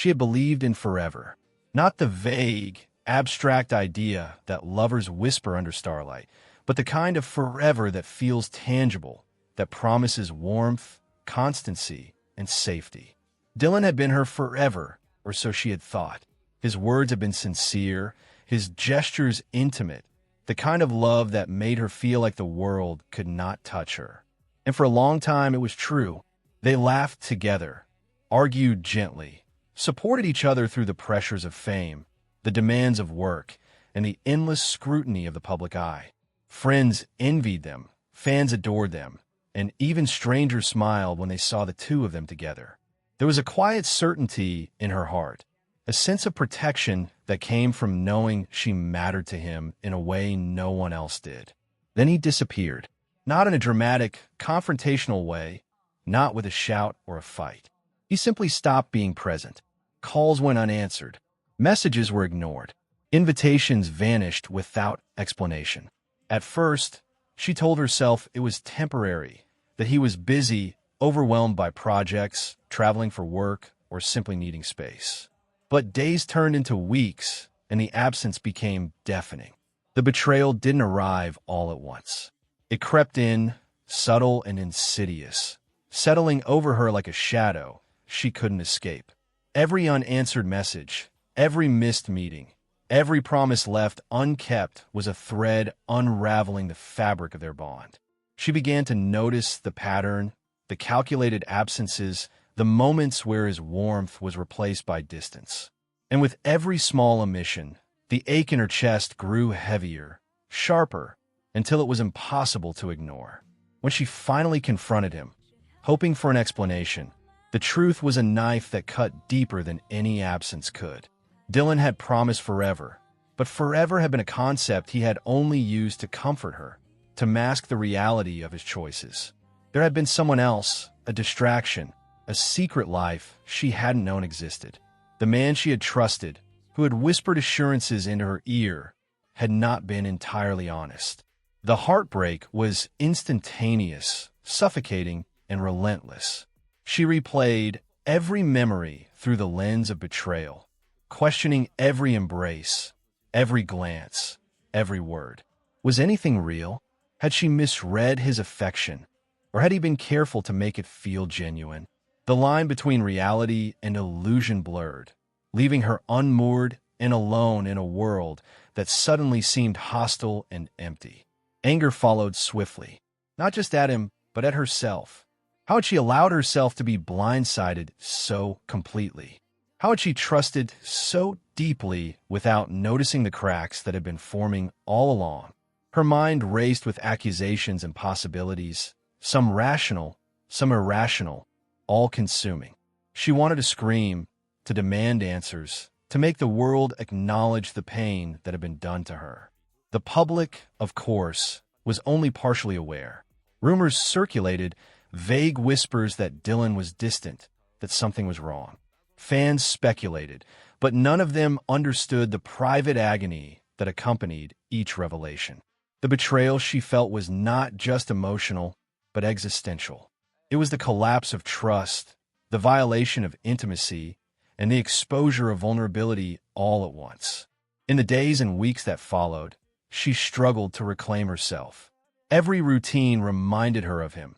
She had believed in forever, not the vague, abstract idea that lovers whisper under starlight, but the kind of forever that feels tangible, that promises warmth, constancy, and safety. Dylan had been her forever, or so she had thought. His words had been sincere, his gestures intimate, the kind of love that made her feel like the world could not touch her. And for a long time it was true. They laughed together, argued gently, supported each other through the pressures of fame, the demands of work, and the endless scrutiny of the public eye. Friends envied them, fans adored them, and even strangers smiled when they saw the two of them together. There was a quiet certainty in her heart, a sense of protection that came from knowing she mattered to him in a way no one else did. Then he disappeared, not in a dramatic, confrontational way, not with a shout or a fight. He simply stopped being present. Calls went unanswered. Messages were ignored. Invitations vanished without explanation. At first, she told herself it was temporary, that he was busy, overwhelmed by projects, traveling for work, or simply needing space. But days turned into weeks, and the absence became deafening. The betrayal didn't arrive all at once. It crept in, subtle and insidious, settling over her like a shadow she couldn't escape. Every unanswered message, every missed meeting, every promise left unkept was a thread unraveling the fabric of their bond. She began to notice the pattern, the calculated absences, the moments where his warmth was replaced by distance. And with every small omission, the ache in her chest grew heavier, sharper, until it was impossible to ignore. When she finally confronted him, hoping for an explanation, the truth was a knife that cut deeper than any absence could. Dylan had promised forever, but forever had been a concept he had only used to comfort her, to mask the reality of his choices. There had been someone else, a distraction, a secret life she hadn't known existed. The man she had trusted, who had whispered assurances into her ear, had not been entirely honest. The heartbreak was instantaneous, suffocating, and relentless. She replayed every memory through the lens of betrayal, questioning every embrace, every glance, every word. Was anything real? Had she misread his affection, or had he been careful to make it feel genuine? The line between reality and illusion blurred, leaving her unmoored and alone in a world that suddenly seemed hostile and empty. Anger followed swiftly, not just at him, but at herself. How had she allowed herself to be blindsided so completely? How had she trusted so deeply without noticing the cracks that had been forming all along? Her mind raced with accusations and possibilities, some rational, some irrational, all consuming. She wanted to scream, to demand answers, to make the world acknowledge the pain that had been done to her. The public, of course, was only partially aware. Rumors circulated, vague whispers that Dylan was distant, that something was wrong. Fans speculated, but none of them understood the private agony that accompanied each revelation. The betrayal she felt was not just emotional, but existential. It was the collapse of trust, the violation of intimacy, and the exposure of vulnerability all at once. In the days and weeks that followed, she struggled to reclaim herself. Every routine reminded her of him.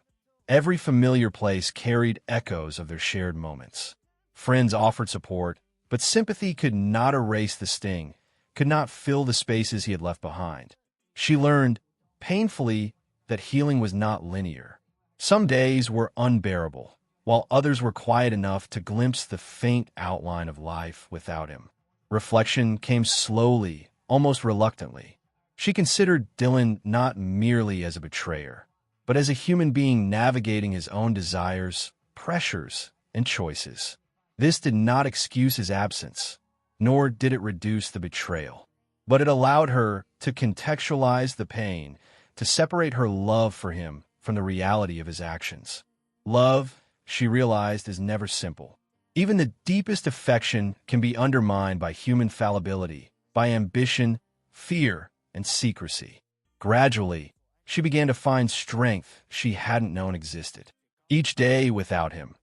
Every familiar place carried echoes of their shared moments. Friends offered support, but sympathy could not erase the sting, could not fill the spaces he had left behind. She learned, painfully, that healing was not linear. Some days were unbearable, while others were quiet enough to glimpse the faint outline of life without him. Reflection came slowly, almost reluctantly. She considered Dylan not merely as a betrayer, but as a human being navigating his own desires, pressures, and choices. This did not excuse his absence, nor did it reduce the betrayal, but it allowed her to contextualize the pain, to separate her love for him from the reality of his actions. Love, she realized, is never simple. Even the deepest affection can be undermined by human fallibility, by ambition, fear, and secrecy. Gradually, she began to find strength she hadn't known existed. Each day without him,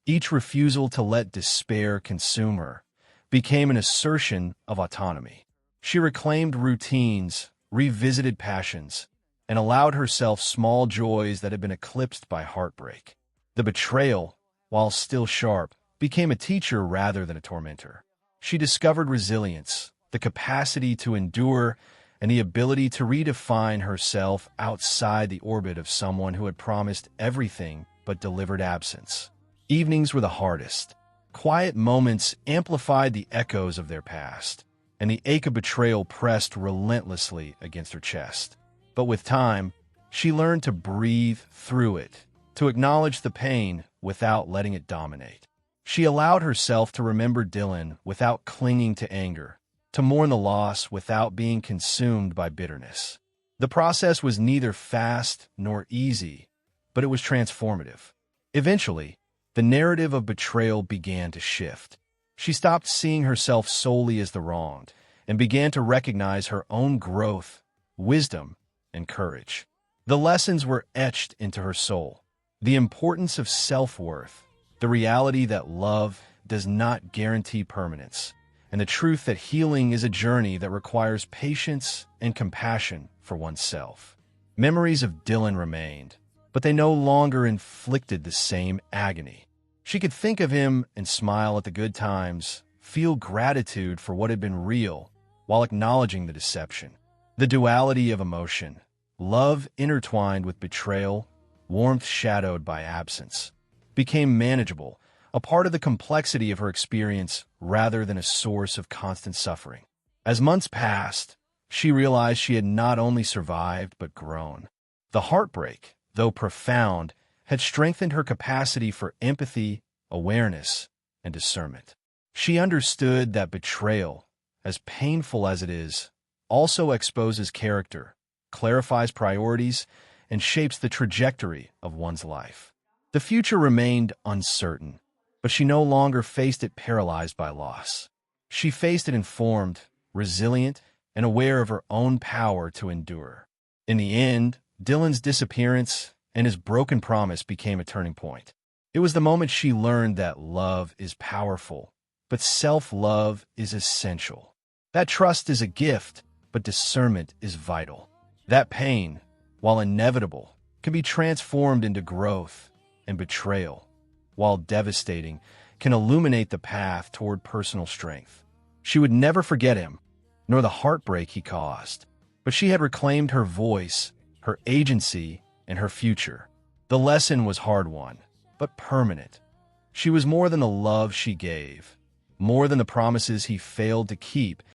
Each refusal to let despair consume her became an assertion of autonomy. She reclaimed routines, revisited passions, and allowed herself small joys that had been eclipsed by heartbreak. The betrayal, while still sharp, became a teacher rather than a tormentor. She discovered resilience, the capacity to endure, and the ability to redefine herself outside the orbit of someone who had promised everything but delivered absence. Evenings were the hardest. Quiet moments amplified the echoes of their past, and the ache of betrayal pressed relentlessly against her chest. But with time, she learned to breathe through it, to acknowledge the pain without letting it dominate. She allowed herself to remember Dylan without clinging to anger, to mourn the loss without being consumed by bitterness. The process was neither fast nor easy, but it was transformative. Eventually, the narrative of betrayal began to shift. She stopped seeing herself solely as the wronged and began to recognize her own growth, wisdom, and courage. The lessons were etched into her soul. The importance of self-worth, the reality that love does not guarantee permanence, and the truth that healing is a journey that requires patience and compassion for oneself. Memories of Dylan remained, but they no longer inflicted the same agony. She could think of him and smile at the good times, feel gratitude for what had been real, while acknowledging the deception. The duality of emotion, love intertwined with betrayal, warmth shadowed by absence, became manageable, a part of the complexity of her experience rather than a source of constant suffering. As months passed, she realized she had not only survived but grown. The heartbreak, though profound, had strengthened her capacity for empathy, awareness, and discernment. She understood that betrayal, as painful as it is, also exposes character, clarifies priorities, and shapes the trajectory of one's life. The future remained uncertain, but she no longer faced it paralyzed by loss. She faced it informed, resilient, and aware of her own power to endure. In the end, Dylan's disappearance and his broken promise became a turning point. It was the moment she learned that love is powerful, but self-love is essential. That trust is a gift, but discernment is vital. That pain, while inevitable, can be transformed into growth, and betrayal, while devastating, can illuminate the path toward personal strength. She would never forget him, nor the heartbreak he caused, but she had reclaimed her voice, her agency, and her future. The lesson was hard-won, but permanent. She was more than the love she gave, more than the promises he failed to keep,